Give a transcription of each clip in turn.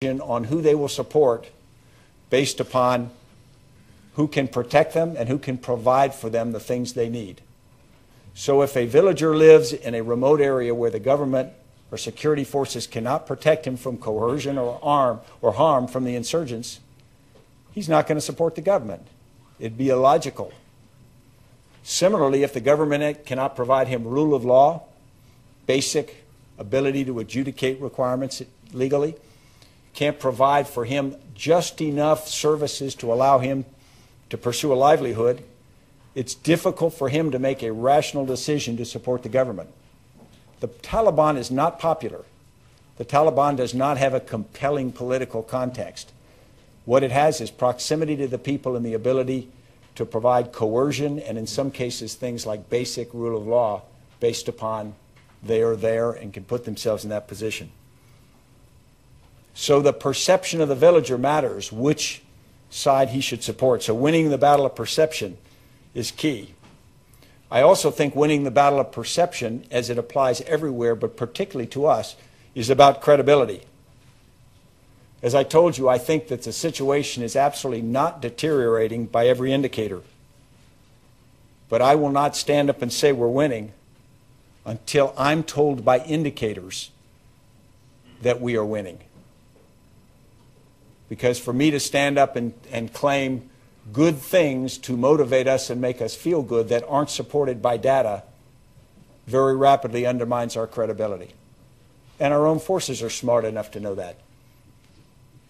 on who they will support based upon who can protect them and who can provide for them the things they need. So if a villager lives in a remote area where the government or security forces cannot protect him from coercion or harm from the insurgents, he's not going to support the government. It'd be illogical. Similarly, if the government cannot provide him rule of law, basic ability to adjudicate requirements legally, can't provide for him just enough services to allow him to pursue a livelihood, it's difficult for him to make a rational decision to support the government. The Taliban is not popular. The Taliban does not have a compelling political context. What it has is proximity to the people and the ability to provide coercion and in some cases things like basic rule of law based upon they are there and can put themselves in that position. So the perception of the villager matters, which side he should support. So winning the battle of perception is key. I also think winning the battle of perception, as it applies everywhere, but particularly to us, is about credibility. As I told you, I think that the situation is absolutely not deteriorating by every indicator. But I will not stand up and say we're winning until I'm told by indicators that we are winning. Because for me to stand up and claim good things to motivate us and make us feel good that aren't supported by data very rapidly undermines our credibility. And our own forces are smart enough to know that.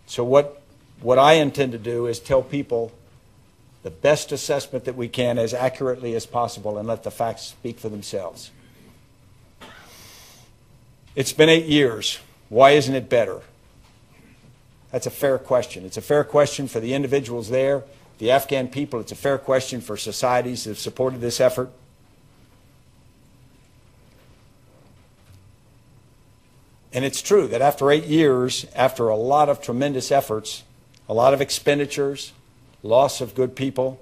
So what I intend to do is tell people the best assessment that we can as accurately as possible and let the facts speak for themselves. It's been 8 years. Why isn't it better? That's a fair question. It's a fair question for the individuals there, the Afghan people. It's a fair question for societies that have supported this effort. And it's true that after 8 years, after a lot of tremendous efforts, a lot of expenditures, loss of good people,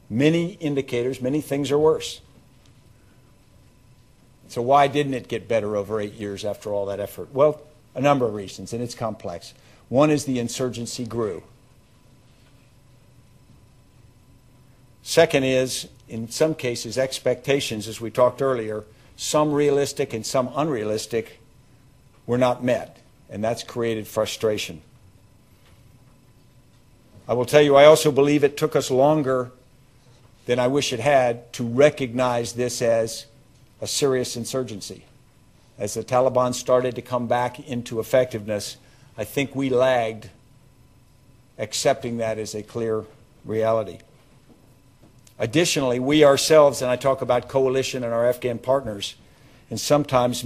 many indicators, many things are worse. So why didn't it get better over 8 years after all that effort? Well, a number of reasons, and it's complex. One is the insurgency grew. Second is, in some cases, expectations, as we talked earlier, some realistic and some unrealistic, were not met, and that's created frustration. I will tell you, I also believe it took us longer than I wish it had to recognize this as a serious insurgency. As the Taliban started to come back into effectiveness, I think we lagged accepting that as a clear reality. Additionally, we ourselves, and I talk about coalition and our Afghan partners, and sometimes,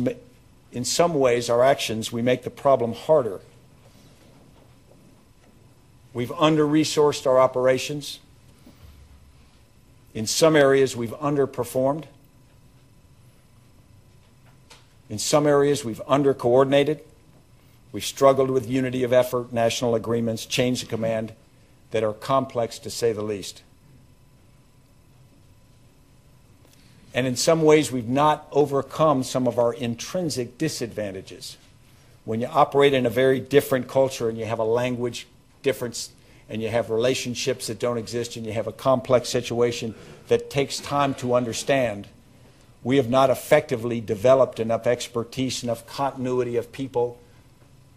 in some ways, our actions, we make the problem harder. We've under-resourced our operations. In some areas, we've underperformed. In some areas, we've under-coordinated. We've struggled with unity of effort, national agreements, chains of command that are complex to say the least. And in some ways, we've not overcome some of our intrinsic disadvantages. When you operate in a very different culture and you have a language difference and you have relationships that don't exist and you have a complex situation that takes time to understand, we have not effectively developed enough expertise, enough continuity of people,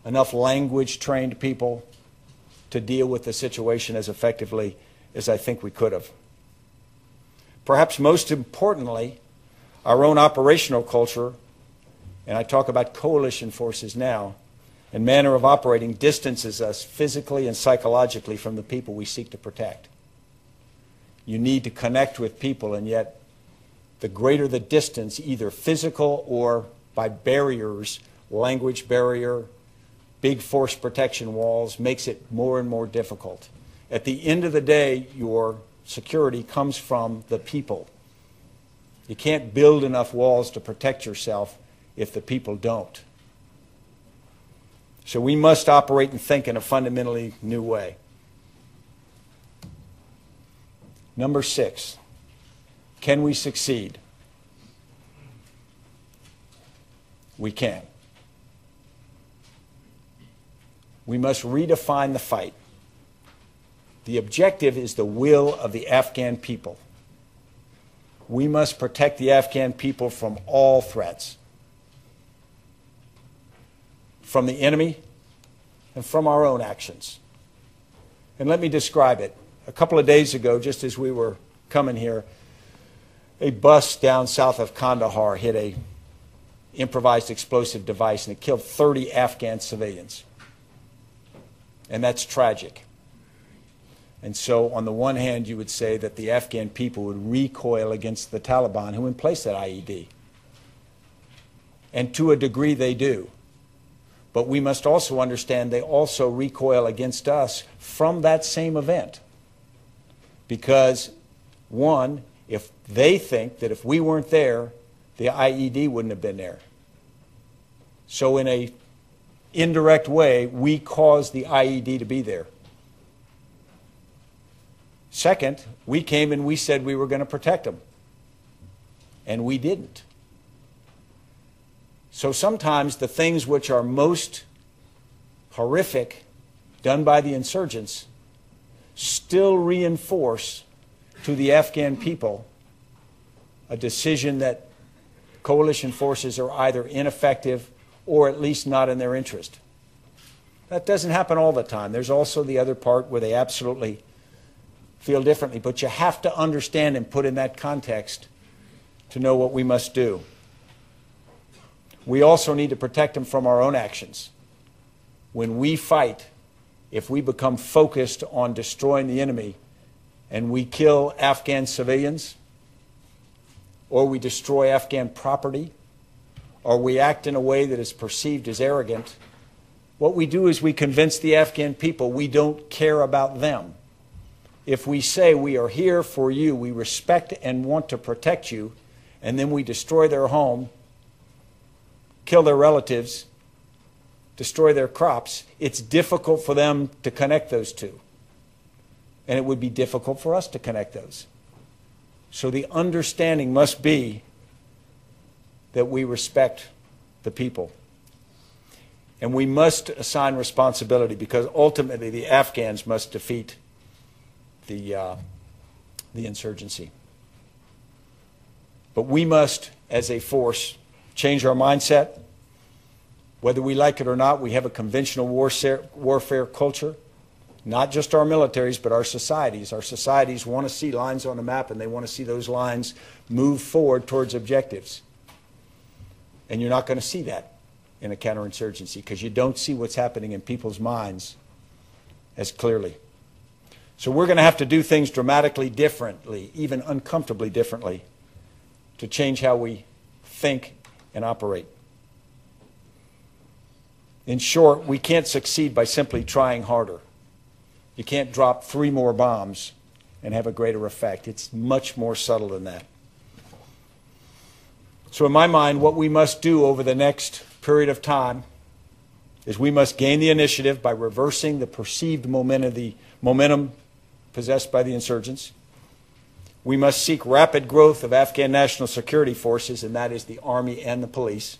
enough language-trained people to deal with the situation as effectively as I think we could have. Perhaps most importantly, our own operational culture, and I talk about coalition forces now, and manner of operating distances us physically and psychologically from the people we seek to protect. You need to connect with people, and yet the greater the distance, either physical or by barriers, language barrier, big force protection walls, makes it more and more difficult. At the end of the day, your security comes from the people. You can't build enough walls to protect yourself if the people don't. So we must operate and think in a fundamentally new way. Number 6, can we succeed? We can. We must redefine the fight. The objective is the will of the Afghan people. We must protect the Afghan people from all threats, from the enemy and from our own actions. And let me describe it. A couple of days ago, just as we were coming here, a bus down south of Kandahar hit a improvised explosive device, and it killed 30 Afghan civilians. And that's tragic. And so on the one hand, you would say that the Afghan people would recoil against the Taliban who emplaced that IED. And to a degree they do. But we must also understand they also recoil against us from that same event. Because, one, if they think that if we weren't there, the IED wouldn't have been there. So in an indirect way, we caused the IED to be there. Second, we came and we said we were going to protect them. And we didn't. So sometimes the things which are most horrific done by the insurgents still reinforce to the Afghan people a decision that coalition forces are either ineffective or at least not in their interest. That doesn't happen all the time. There's also the other part where they absolutely feel differently. But you have to understand and put in that context to know what we must do. We also need to protect them from our own actions. When we fight, if we become focused on destroying the enemy and we kill Afghan civilians, or we destroy Afghan property, or we act in a way that is perceived as arrogant, what we do is we convince the Afghan people we don't care about them. If we say we are here for you, we respect and want to protect you, and then we destroy their home, kill their relatives, destroy their crops, it's difficult for them to connect those two. And it would be difficult for us to connect those. So the understanding must be that we respect the people. And we must assign responsibility, because ultimately the Afghans must defeat the insurgency. But we must, as a force, change our mindset. Whether we like it or not, we have a conventional warfare culture. Not just our militaries, but our societies. Our societies want to see lines on a map, and they want to see those lines move forward towards objectives. And you're not going to see that in a counterinsurgency, because you don't see what's happening in people's minds as clearly. So we're going to have to do things dramatically differently, even uncomfortably differently, to change how we think and operate. In short, we can't succeed by simply trying harder. You can't drop 3 more bombs and have a greater effect. It's much more subtle than that. So in my mind, what we must do over the next period of time is we must gain the initiative by reversing the perceived momentum possessed by the insurgents. We must seek rapid growth of Afghan national security forces, and that is the army and the police.